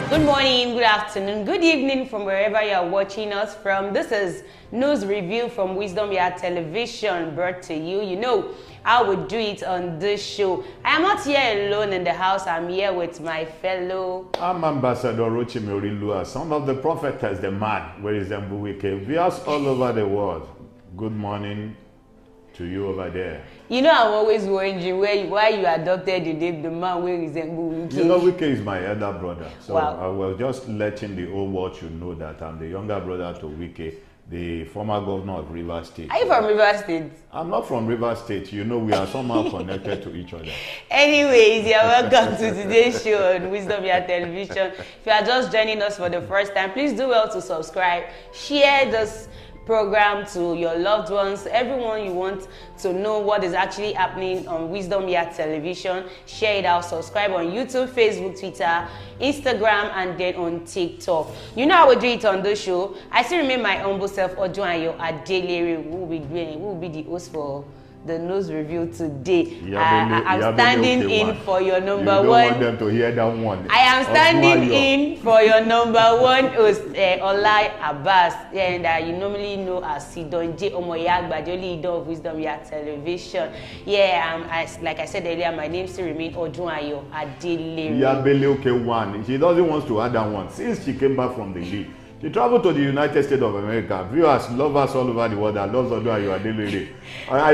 Good morning, good afternoon, good evening from wherever you are watching us from. This is News Review from Wisdom Yard Television brought to you. You know how we do it on this show. I am not here alone in the house. I'm here with my fellow. I'm Ambassador Rochimori Lua, son of the prophetess, the man, where is Mbuwike. Viewers all over the world, good morning to you over there. You know, I'm always wondering why you adopted the name, the man where resemble Wike. You know, Wike is my elder brother. So wow. I was just letting the whole world should know that I'm the younger brother to Wike, the former governor of Rivers State. Are you from Rivers State? I'm not from Rivers State. You know, we are somehow connected to each other. Anyways, you're welcome to today's show on Wisdom Yard Television. If you are just joining us for the first time, please do well to subscribe, share this program to your loved ones, everyone you want to know what is actually happening on Wisdom Yard Television. Share it out, subscribe on YouTube, Facebook, Twitter, Instagram, and then on TikTok. You know how we do it on the show. I still remain my humble self, Ogun Adelere, who will be the host for the news review today. I'm standing in for your number one. You don't want them to hear that one. I am standing in for your number one host, Olai Abbas, and you normally know as Sidon J. Omoyagba, the only leader of Wisdom Yard Television. Yeah, like I said earlier, my name still remains Odunayo Adelere. Yabele one. She doesn't want to add that one since she came back from the league. She traveled to the United States of America. Viewers, lovers all over the world that loves Odunayo Adelere. I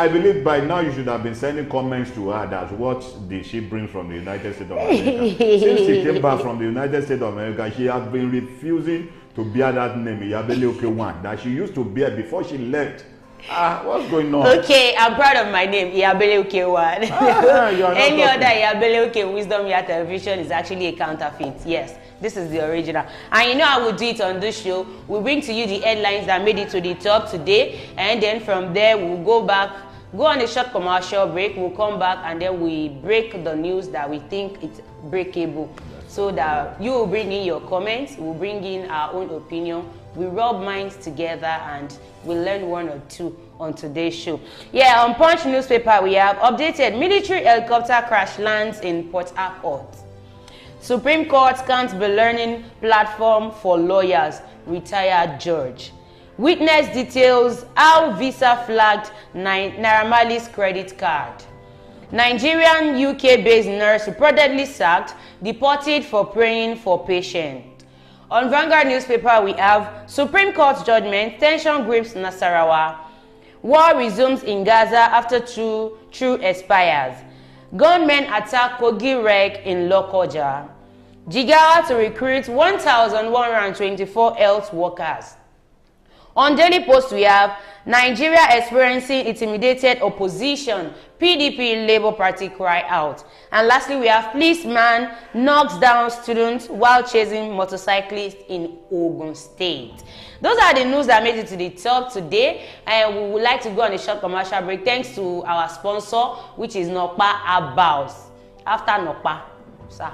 believe by now you should have been sending comments to her that what did she bring from the United States of America. Since she came back from the United States of America, she has been refusing to bear that name, Yabele one, that she used to bear before she left. What's going on? Okay, I'm proud of my name, Iyabele Okewan. Any other Iyabele Oke Wisdom Yard Television is actually a counterfeit. Yes, this is the original. And you know how we do it on this show. We bring to you the headlines that made it to the top today, and then from there we'll go on a short commercial break. We'll come back and then we break the news that we think it's breakable. So that you will bring in your comments, we'll bring in our own opinion, we rub minds together and we'll learn one or two on today's show. Yeah, on Punch newspaper we have updated military helicopter crash lands in Port Harcourt. Supreme Court can't be learning platform for lawyers, retired judge. Witness details how Visa flagged Naira Marley's credit card. Nigerian UK-based nurse reportedly sacked, deported for praying for patient. On Vanguard newspaper we have Supreme Court judgment, tension grips Nasarawa. War resumes in Gaza after truce expires. Gunmen attack Kogi wreck in Lokoja. Jigawa to recruit 1,124 health workers. On Daily Post we have Nigeria experiencing intimidated opposition, PDP Labour Party cry out. And lastly we have policeman knocks down students while chasing motorcyclists in Ogun State. Those are the news that made it to the top today, and we would like to go on a short commercial break thanks to our sponsor, which is Nokpa Abbaus. After Nokpa, sir.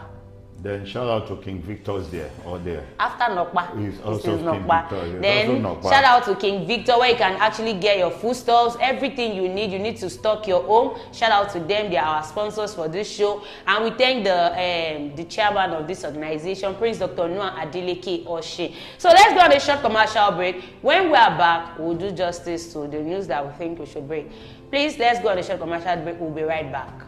Then shout out to King Victor's there or there. After Nokpa, he's also King Nokpa. Victor. Then shout out to King Victor, where you can actually get your foodstuffs, everything you need. You need to stock your home. Shout out to them; they are our sponsors for this show, and we thank the chairman of this organization, Prince Dr. Noah Adeleke Oshe. So let's go on a short commercial break. When we are back, we'll do justice to the news that we think we should break. Please, let's go on a short commercial break. We'll be right back.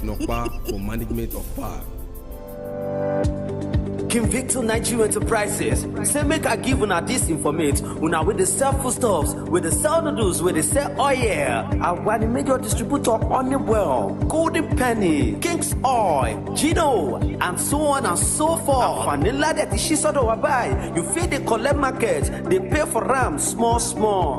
Nokpa for management of power. King Victor Nigeria Enterprises. Say make I give una this information. Una with the sell foodstuffs, with the sell noodles, with the sell oil. I want the major distributor Honeywell, Golden Penny, King's Oil, Gino, and so on and so forth. Vanilla that is sort of buy. You feed the collect market, they pay for RAM small.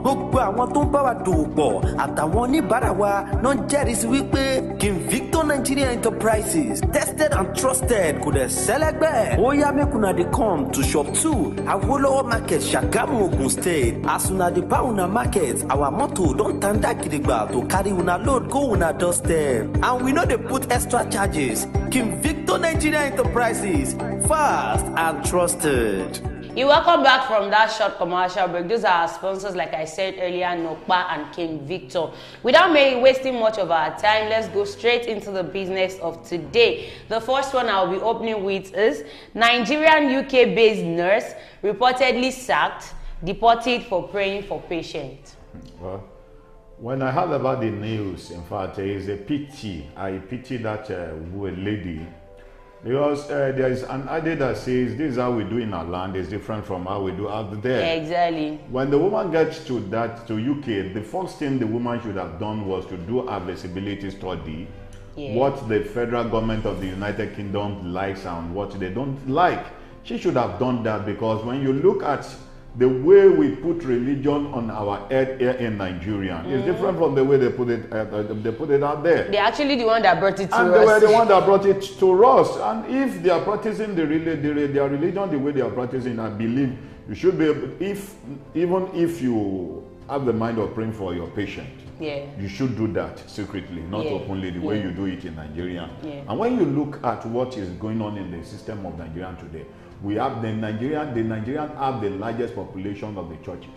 Gbogbo àwọn tó ń bá wa dòwò pọ̀ àtàwọn oníbàárà wa náà jẹ́rìí sí wípé King Victor Nigeria Enterprises tested and trusted kò dẹ̀ sẹ́lẹ̀gbẹ́. Oya make una dey come to shop 2 Awolowo Market Sagamu Ogun State. As una dey buy una market, our motto don tanda gidigba to carry una load go una doorstep. And we no dey put extra charges. King Victor Nigeria Enterprises, fast and trusted. You're welcome back from that short commercial break. Those are our sponsors, like I said earlier, Nokpa and King Victor. Without me wasting much of our time, let's go straight into the business of today. The first one I'll be opening with is Nigerian UK-based nurse reportedly sacked, deported for praying for patient. Well, when I heard about the news, in fact, it is a pity. I pity that lady. Because there is an adage that says this is how we do in our land is different from how we do out there. Yeah, exactly. When the woman gets to UK, the first thing the woman should have done was to do a visibility study, what the federal government of the United Kingdom likes and what they don't like. She should have done that, because when you look at the way we put religion on our head here in Nigeria is different from the way they put it out there. They're actually the one that brought it to us. And they were the one that brought it to us. And if they are practicing their religion the way they are practicing, I believe you should be able, even if you have the mind of praying for your patient, you should do that secretly, not openly, the way you do it in Nigeria. And when you look at what is going on in the system of Nigeria today, we have the Nigerians have the largest population of the churches,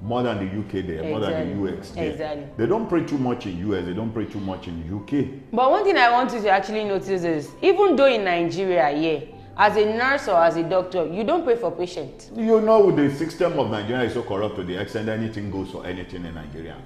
more than the UK there, more than the US there. Exactly. They don't pray too much in US, they don't pray too much in the UK. But one thing I want you to actually notice is, even though in Nigeria, as a nurse or as a doctor, you don't pray for patients. You know, the system of Nigeria is so corrupt to the extent anything goes for anything in Nigeria.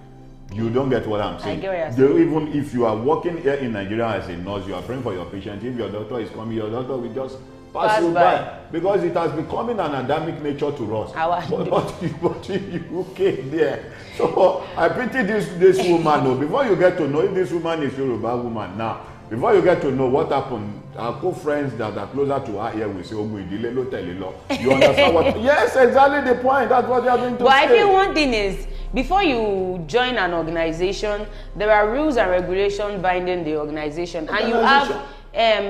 You don't get what I'm saying. I get what you're saying. Even if you are working here in Nigeria as a nurse, you are praying for your patient. If your doctor is coming, your doctor will just pass you by, because it has become an endemic nature to us. But in UK there. So I pity this woman. Before you get to know if this woman is Yoruba woman now, before you get to know what happened, our co-friends that are closer to her here will say, Ogun, you understand what? Yes, exactly the point. That's what they are going to say. But I think one thing is, before you join an organization, there are rules and regulations binding the organization. And you have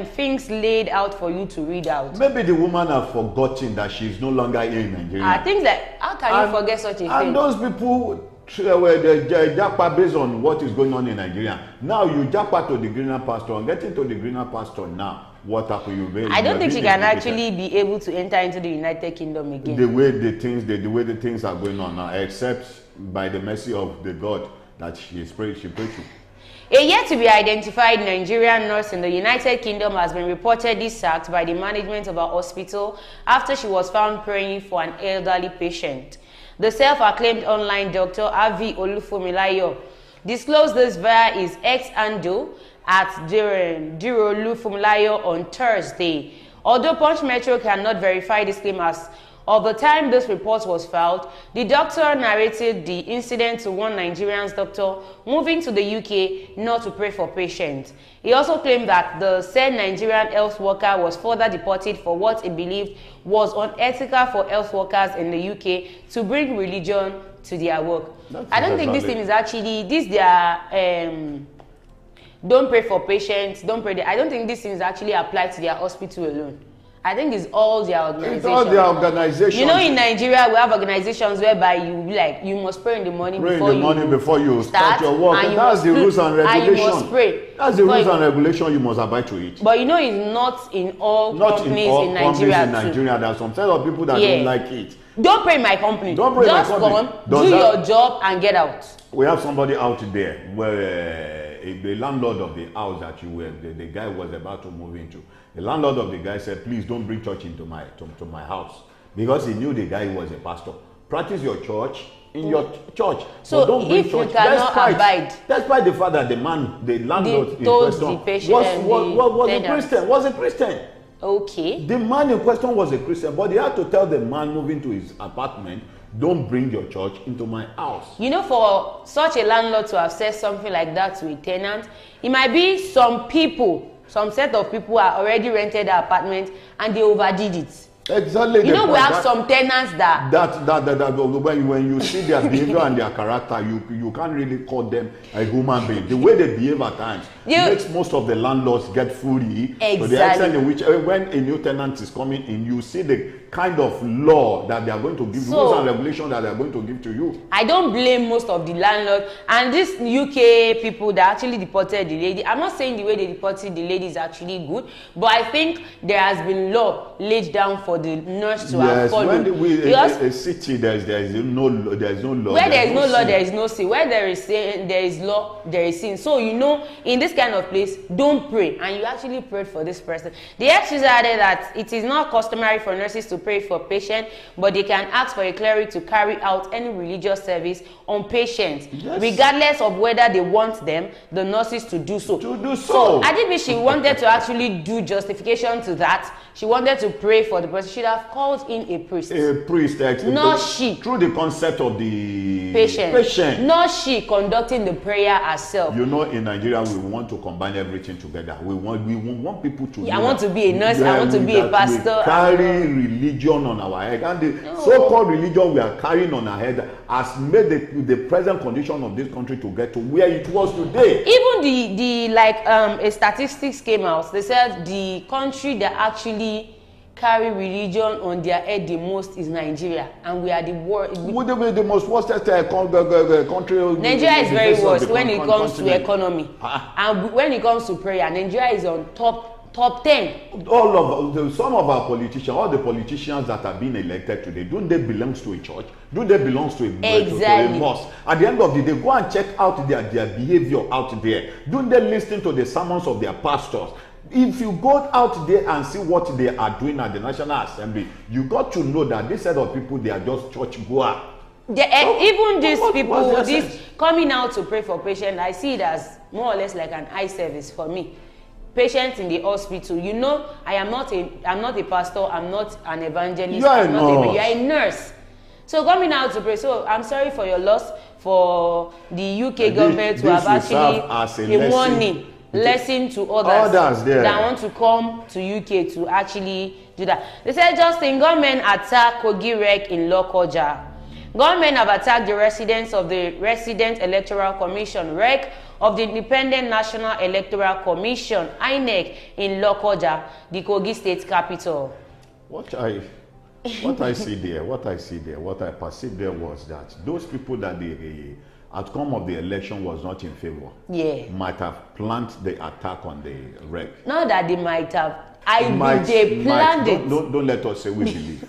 things laid out for you to read out. Maybe the woman has forgotten that she is no longer here in Nigeria. Things like, how can you forget such a thing? And those people were the japa based on what is going on in Nigeria. Now you japa to the greener pasture, and getting to the greener pasture now, what happened? I don't think she can actually be able to enter into the United Kingdom again. The way the things are going on now, except by the mercy of the God that she prayed to. A yet to be identified Nigerian nurse in the United Kingdom has been reportedly sacked by the management of a hospital after she was found praying for an elderly patient. The self-acclaimed online doctor Avi Olufumilayo disclosed this via his ex-handle at Diro Olufumilayo on Thursday. Although Punch Metro cannot verify this claim as of the time this report was filed, the doctor narrated the incident to one Nigerian doctor moving to the UK not to pray for patients. He also claimed that the said Nigerian health worker was further deported for what he believed was unethical for health workers in the UK to bring religion to their work. I don't think this thing is actually, don't pray for patients, don't pray. I don't think this thing is actually applied to their hospital alone. I think it's all their organizations. It's all their organizations. You know, in Nigeria, we have organizations whereby you must pray in the morning before you start your work. And that's the rules and regulations. And you must pray. That's the rules and regulations you must abide to it. But you know, it's not in all companies in Nigeria. There are some set of people that don't like it. Don't pray in my company. Don't pray Just in my company. Come, do your job and get out. We have somebody out there where the landlord of the house that the guy was about to move into, the landlord of the guy said, please don't bring church into my house, because he knew the guy was a pastor. Practice your church in your church. So don't bring if church. You cannot abide, despite the fact that the landlord was a Christian. Was a Christian. Okay. The man in question was a Christian, but he had to tell the man moving to his apartment, don't bring your church into my house. You know, for such a landlord to have said something like that to a tenant, it might be some set of people are already rented the apartment and they overdid it. Exactly. You know, we have some tenants that when you see their behavior and their character, you can't really call them a human being. The way they behave at times makes most of the landlords get fury. Exactly. To the extent in which when a new tenant is coming in, you see the kind of law that they are going to give, rules and regulations that they are going to give to you. I don't blame most of the landlords and these UK people that actually deported the lady. I'm not saying the way they deported the lady is actually good, but I think there has been law laid down for the nurse to have followed. A city there is no law. Where there is no law, there is no sin. Where there is law, there is sin. So you know, in this kind of place, don't pray. And you actually prayed for this person. The ex-user added that it is not customary for nurses to pray for patients, but they can ask for a cleric to carry out any religious service on patients, regardless of whether they want them, the nurses, to do so. So Adibishi wanted to actually do justification to that. She wanted to pray for the person. She should have called in a priest. A priest, not she. Through the concept of the patient. Not she conducting the prayer herself. You know, in Nigeria, we want to combine everything together. We want people to. I want to be a nurse. I want to be a pastor. We carry religion on our head, and the so-called religion we are carrying on our head has made the present condition of this country to get to where it was today. Even a statistics came out. They said the country that actually carry religion on their head the most is Nigeria, and we are the worst. Would they be the most worst country? Nigeria is very worst when it comes to economy, and when it comes to prayer, Nigeria is on top 10. Some of our politicians, all the politicians that are being elected today, don't they belong to a church? Do they belong to a mosque? At the end of the day, go and check out their behavior out there. Don't they listen to the sermons of their pastors? If you go out there and see what they are doing at the National Assembly, you got to know that this set of people, they are just church goer. Even these people, this coming out to pray for patients, I see it as more or less like an eye service for me. Patients in the hospital, you know, I'm not a pastor, I'm not an evangelist, you are a nurse. So coming out to pray. So I'm sorry for your loss, for the UK government to have actually a warning. Lesson to others that want to come to UK to actually do that. They said Justin, gunmen attack Kogi Rec in Lokoja. Gunmen have attacked the residents of the Resident Electoral Commission REC of the Independent National Electoral Commission INEC in Lokoja, the Kogi state capital. What I see there, what I perceived there was that those people that the outcome of the election was not in favor. Might have planned the attack on the REC. Not that they might have. They planned it. Don't let us say we believe.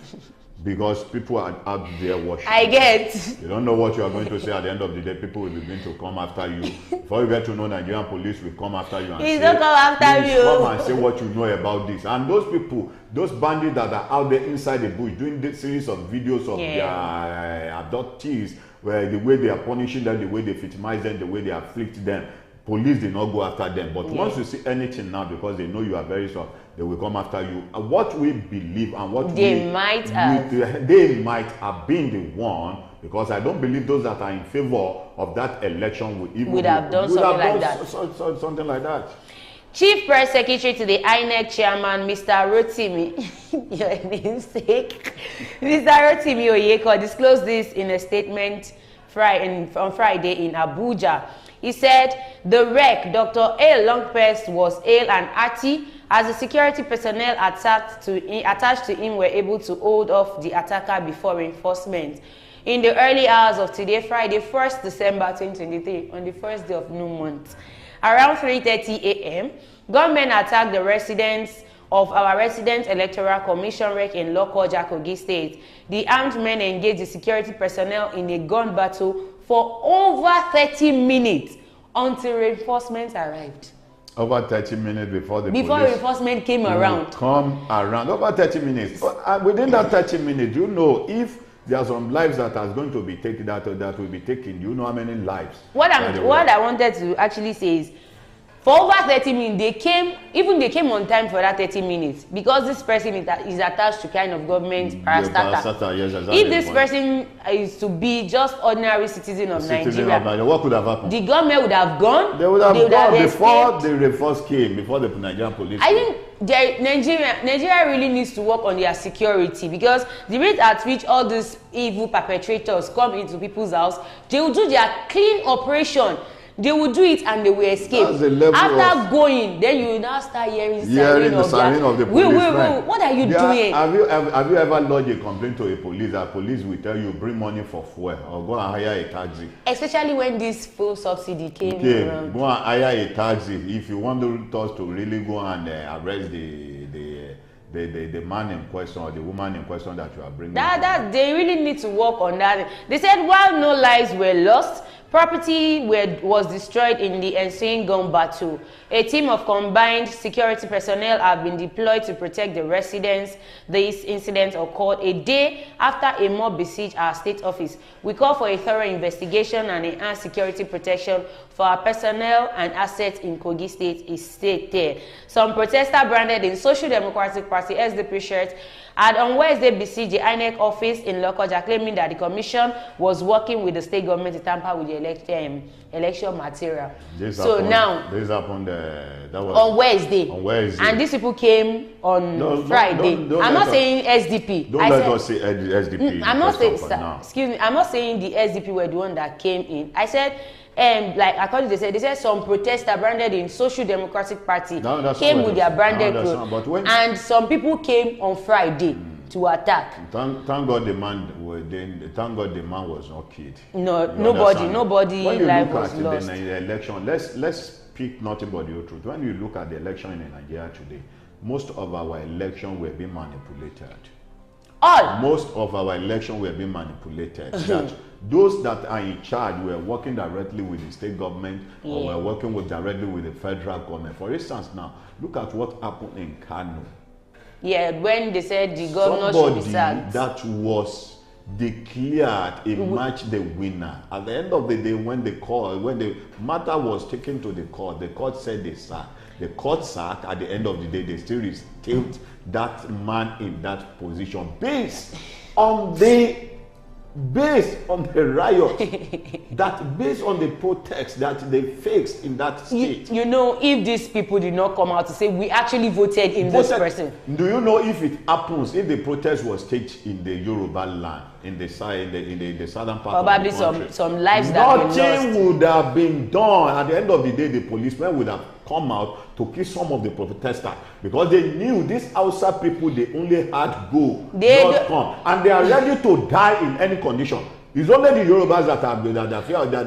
Because people are out there watching. I get. You don't know what you are going to say at the end of the day. People will begin to come after you. Before you get to know, Nigerian police will come after you and come and say what you know about this. And those people, those bandits that are out there inside the bush doing this series of videos of their abductees, where the way they are punishing them, the way they victimize them, the way they afflict them, police did not go after them. But once you see anything now, because they know you are very strong, they will come after you. And what we believe and what they might have been the one, because I don't believe those that are in favor of that election would have done something like that. Chief Press Secretary to the INEC Chairman, Mr. Rotimi, your namesake, Mr. Rotimi Oyeko disclosed this in a statement on Friday in Abuja. He said the REC, Dr. A. Longpest, was ill and hearty as the security personnel attached to him were able to hold off the attacker before reinforcement. In the early hours of today, Friday, 1st December 2023, on the first day of new month, around 3:30 a.m., gunmen attacked the residents of our Resident Electoral Commission REC in Lokoja, Kogi State. The armed men engaged the security personnel in a gun battle for over 30 minutes until reinforcements arrived. Over 30 minutes before reinforcement came around. Over 30 minutes. Within that 30 minutes, you know, if there are some lives that are going to be taken, that will be taken, you know how many lives? What I wanted to actually say is, For over 30 minutes, they came on time for that 30 minutes because this person is attached to kind of government parastatal. Yes, if this person is to be just ordinary citizen of Nigeria, what could have happened? The government would have gone. They would have gone before the first came, before the Nigerian police. I think Nigeria really needs to work on their security because the rate at which all these evil perpetrators come into people's house, they will do their clean operation. They will do it and they will escape. After going, then you will now start hearing the siren of the policeman. What are you doing? Have you ever lodged a complaint to a police? The police will tell you bring money for fuel or go and hire a taxi. Especially when this fuel subsidy came around. Go and hire a taxi if you want us to really go and arrest the man in question or the woman in question that you are bringing. That they really need to work on that. They said while no lives were lost, property was destroyed in the ensuing gun battle. A team of combined security personnel have been deployed to protect the residents. This incident occurred a day after a mob besieged our state office. We call for a thorough investigation and enhanced security protection for our personnel and assets in Kogi State is stated. Some protesters branded in Social Democratic Party SDP shirts had on Wednesday besieged the INEC office in Lokoja, claiming that the commission was working with the state government to tamper with the election material. This happened on Wednesday. And these people came on Friday. I'm not saying SDP. Don't let us say SDP. I'm not saying, excuse me, I'm not saying the SDP were the one that came in. I said, like according to they said some protesters branded in Social Democratic Party came with their branded clothes, and some people came on Friday to attack. Thank God the man was not killed. No, nobody when you life look was at lost. the election, let's speak nothing but the truth. When you look at the election in Nigeria today, most of our elections were being manipulated. Most of our elections were being manipulated. That those that are in charge were working directly with the state government or were working directly with the federal government. For instance, now look at what happened in Kano. Yeah, when they said the governor should be sacked. That was declared a match the winner. At the end of the day, when the matter was taken to the court said they sacked. The court sacked. At the end of the day, they still restated that man in that position based on the riot, based on the protest that they faced in that state. You know, if these people did not come out to say we actually voted in this person. Do you know if it happens, if the protest was staged in the Yoruba land, in the southern part probably of the country, some lives that were lost. Nothing would have been done. At the end of the day, the policemen would have come out to kill some of the protesters because they knew these Hausa people, they only had go, not come, and they are ready to die in any condition. It's only the Yorubas that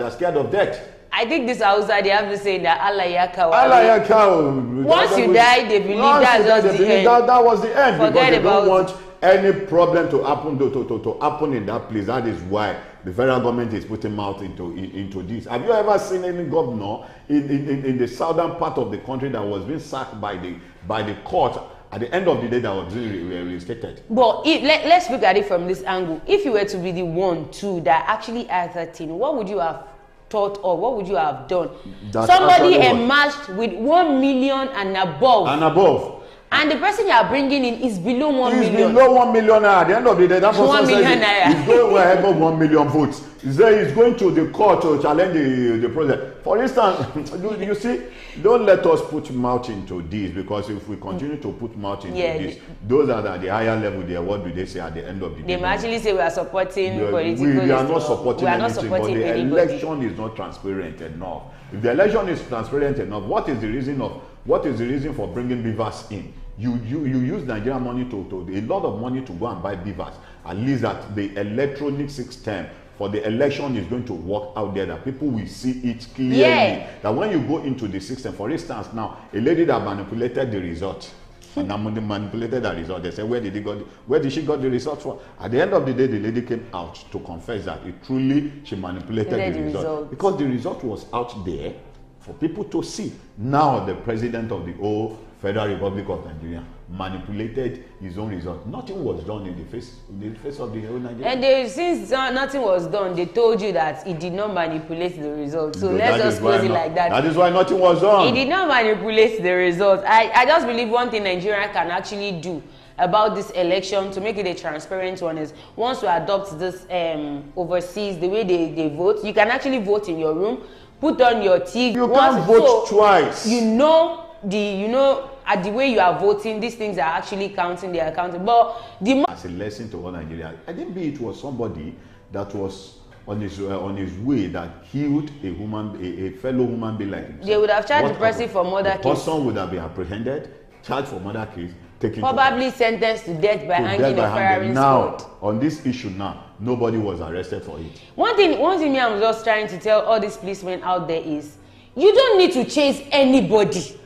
are scared of death. I think this Hausa, they have to say that Allah Yakao. Allah Yakao. Once you die, they believe that's just the end. That was the end. Forget because they about don't want any problem to happen to happen in that place. That is why the federal government is putting mouth into this. Have you ever seen any governor in the southern part of the country that was being sacked by the court at the end of the day that was reinstated? But let's look at it from this angle. If you were to be the one too that actually had that thing, what would you have thought or what would you have done? Somebody emerged with 1 million and above. And the person you are bringing in is below 1 million. He's below 1 million naira. At the end of the day, that person says he's going wherever 1 million votes. He's going to the court to challenge the process. For instance, you see, don't let us put mouth into this, because if we continue to put mouth into this, those are at the higher level there, what do they say at the end of the day? They might actually say we are supporting political. We are not supporting anything, but the election is not transparent enough. If the election is transparent enough, what is the reason for bringing beavers in? You use Nigerian money to a lot of money to go and buy beavers. At least that the electronic system for the election is going to work out there, that people will see it clearly. That when you go into the system, for instance, now a lady that manipulated the result, and manipulated the result, they say where did she got the result from? At the end of the day, the lady came out to confess that she manipulated the result because the result was out there for people to see. Now the president of the whole Federal Republic of Nigeria manipulated his own result. Nothing was done in the face of the whole Nigeria. And since nothing was done, they told you that he did not manipulate the result. So let's just close it like that. That is why nothing was done. He did not manipulate the result. I just believe one thing Nigeria can actually do about this election to make it a transparent one is once you adopt this overseas, the way they vote, you can actually vote in your room, put on your TV. You can't vote twice. You know at the way you are voting, these things are actually counting, they are counting. But as a lesson to all Nigeria, I think it was somebody that was on his way that killed a fellow human being like himself. They would have charged the person for murder case. The person would have been apprehended, charged for murder case, probably sentenced to death by hanging a firing squad. Now, on this issue now, nobody was arrested for it. One thing me I'm just trying to tell all these policemen out there is, you don't need to chase anybody.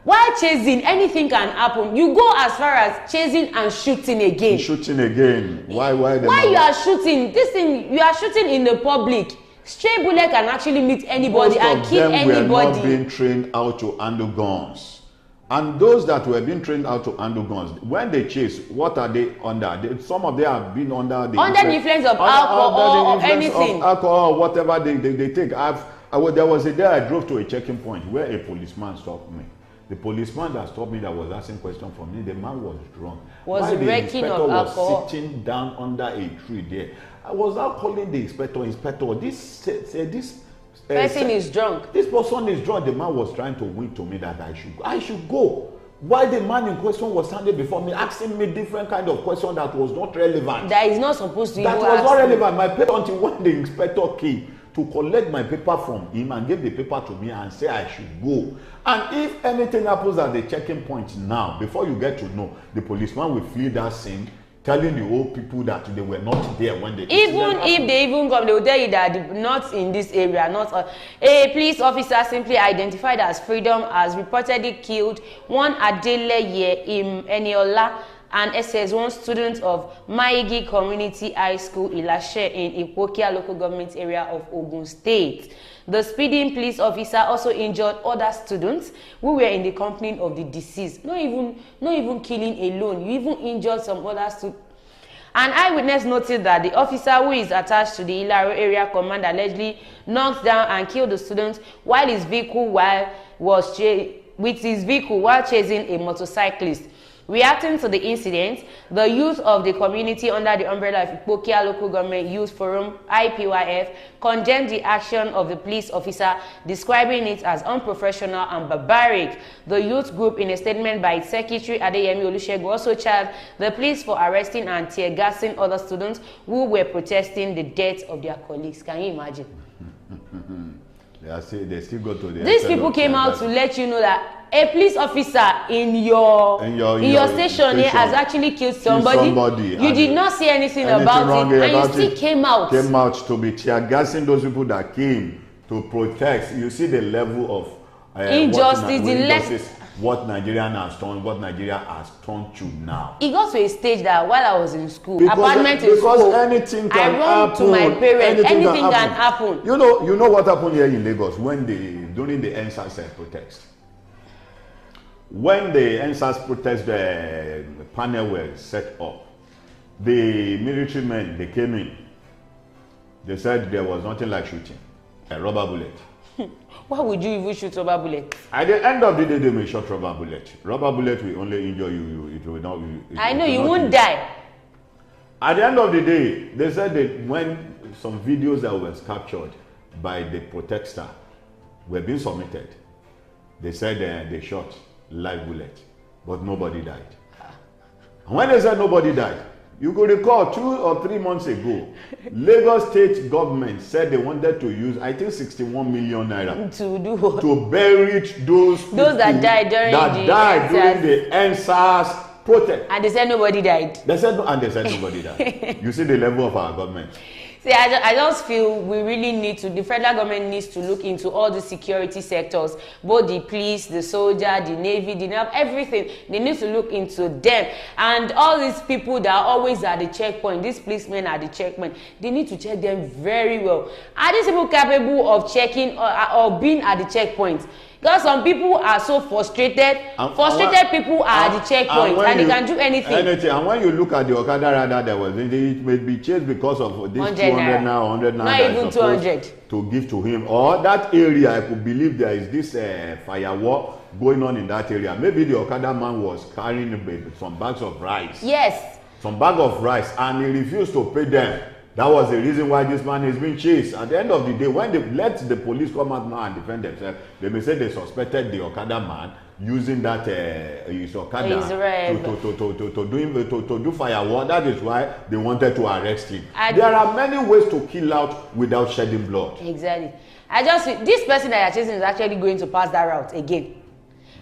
While chasing, anything can happen. You go as far as chasing and shooting again. Shooting again. Why you are shooting? This thing, you are shooting in the public. Stray bullet can actually meet anybody and kill anybody. Most of them were not being trained how to handle guns. And those that were being trained how to handle guns, when they chase, what are they under? Some of them have been under the influence of alcohol or anything. Alcohol, whatever they take. There was a day I drove to a checking point where a policeman stopped me. The policeman that stopped me that was asking questions from me, the man was drunk. Was wrecking of alcohol. Was sitting down under a tree there. I was out calling the inspector. This person is drunk. This person is drunk. The man was trying to wink to me that I should go. Why the man in question was standing before me asking me different kind of question that was not relevant. That is not supposed to be. That was not relevant. My paper until when the inspector came to collect my paper from him and give the paper to me and say I should go. And if anything happens at the checking point now, before you get to know, the policeman will flee that scene, telling the old people that they were not there when they even if they even come, they will tell you that not in this area. Not a police officer simply identified as Freedom has reportedly killed one Adeleye Eniola, an SS1 student of Maigi Community High School, Ilashe, in Ipokia local government area of Ogun State. The speeding police officer also injured other students who were in the company of the deceased. Not even killing alone, you even injured some other students. An eyewitness noted that the officer who is attached to the Ilaro area command allegedly knocked down and killed the students while his vehicle while chasing a motorcyclist. Reacting to the incident, the youth of the community under the umbrella of Ipokia Local Government Youth Forum, IPYF, condemned the action of the police officer, describing it as unprofessional and barbaric. The youth group, in a statement by its secretary Adeyemi Olusegun, also charged the police for arresting and tear-gassing other students who were protesting the death of their colleagues. Can you imagine? They still go to the These people came out to let you know that a police officer in your station here has actually killed somebody. You did not say anything about it, and you still came out. Came out to be tear gassing those people that came to protest. You see the level of injustice, what Nigeria has turned to now. It got to a stage that while I was in school, anything can happen. To my parents, anything can happen. You know what happened here in Lagos when during the NSAS protest. When the NSAS protest panel was set up, the military men, they came in. They said there was nothing like shooting a rubber bullet. Why would you even shoot rubber bullet? At the end of the day, they may shoot rubber bullet. Rubber bullet will only injure you. It will not. I know you won't die. At the end of the day, they said that when some videos that was captured by the protester were being submitted, they said they shot live bullet, but nobody died. And when they said nobody died, you could recall 2 or 3 months ago, Lagos state government said they wanted to use, I think, 61 million naira to do what? To bury those that died during the NSAS protest. And they said nobody died. They said nobody died. You see the level of our government. See, I just feel we really need to, the federal government needs to look into all the security sectors, both the police, the soldier, the navy, the nav, everything. They need to look into them. And all these people that are always at the checkpoint, these policemen at the checkpoint, they need to check them very well. Are these people capable of checking or being at the checkpoint? Because some people are so frustrated. Frustrated people are at the checkpoint and they can do anything. And when you look at the Okada rider that was in it may be chased because of this 200 now, 100 now. Not even 200. To give to him. Or that area, I could believe there is this firewall going on in that area. Maybe the Okada man was carrying some bags of rice. Yes. Some bag of rice, and he refused to pay them. That was the reason why this man is being chased. At the end of the day, when they let the police come out now and defend themselves, they may say they suspected the Okada man using that his Okada to do firewall. That is why they wanted to arrest him. There are many ways to kill out without shedding blood. Exactly. I just feel this person that you're chasing is actually going to pass that route again.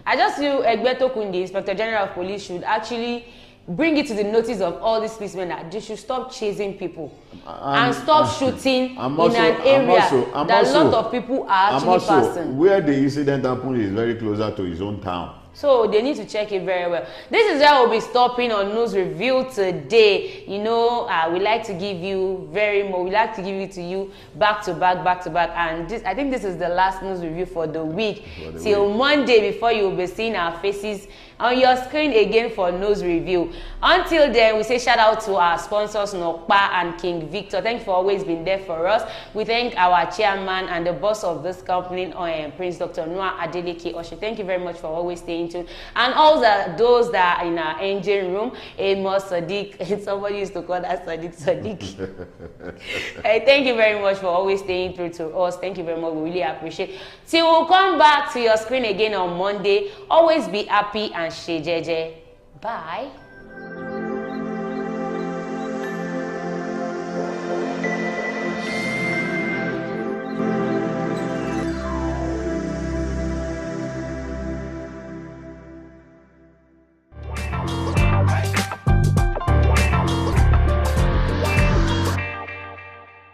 I just feel Egbeto Kunde, Inspector General of Police, should actually bring it to the notice of all these policemen that they should stop chasing people and stop shooting in an area that a lot of people are actually passing. Where the incident happened is very closer to his own town. So they need to check it very well. This is where we'll be stopping on News Review today. You know, we like to give you we like to give it to you back to back. And I think this is the last news review for the week. Till Monday, before you'll be seeing our faces on your screen again for news review. Until then, we say shout out to our sponsors Nokpa and King Victor. Thank you for always being there for us. We thank our chairman and the boss of this company, Prince Dr. Noah Adeleke Oshe. Thank you very much for always staying tuned. And all those that are in our engine room, Amos Sadiq, somebody used to call that Sadiq. Thank you very much for always staying through to us. Thank you very much. We really appreciate it. Till we'll come back to your screen again on Monday. Always be happy and shejeje. Bye.